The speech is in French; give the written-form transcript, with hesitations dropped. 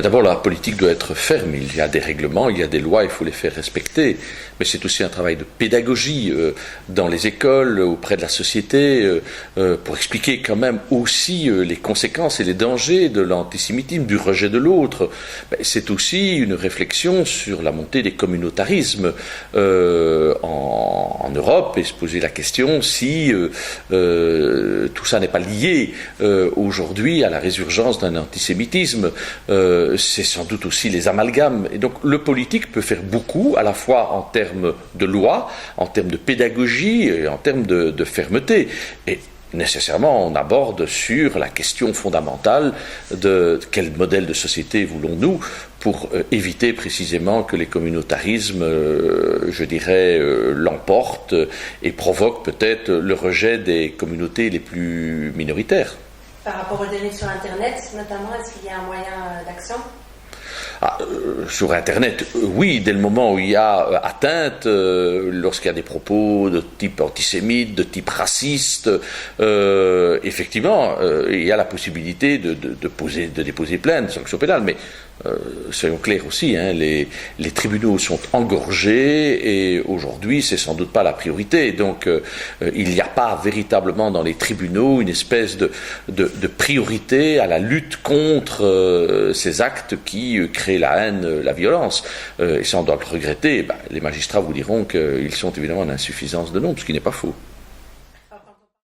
D'abord, la politique doit être ferme. Il y a des règlements, il y a des lois, il faut les faire respecter. Mais c'est aussi un travail de pédagogie dans les écoles, auprès de la société, pour expliquer quand même aussi les conséquences et les dangers de l'antisémitisme, du rejet de l'autre. C'est aussi une réflexion sur la montée des communautarismes en Europe et se poser la question si tout ça n'est pas lié aujourd'hui à la résurgence d'un antisémitisme. C'est sans doute aussi les amalgames. Et donc le politique peut faire beaucoup, à la fois en termes de loi, en termes de pédagogie et en termes de fermeté. Et nécessairement, on aborde sur la question fondamentale de quel modèle de société voulons-nous pour éviter précisément que les communautarismes, je dirais, l'emportent et provoquent peut-être le rejet des communautés les plus minoritaires. Par rapport aux dérives sur Internet, notamment, est-ce qu'il y a un moyen d'action ? Sur Internet, oui, dès le moment où il y a atteinte, lorsqu'il y a des propos de type antisémite, de type raciste, effectivement, il y a la possibilité de déposer plainte, sanction pénale, mais soyons clairs aussi, hein, les tribunaux sont engorgés et aujourd'hui c'est sans doute pas la priorité, donc il n'y a pas véritablement dans les tribunaux une espèce de priorité à la lutte contre ces actes qui créent la haine, la violence, et ça on doit le regretter. Les magistrats vous diront qu'ils sont évidemment en insuffisance de nombre, ce qui n'est pas faux.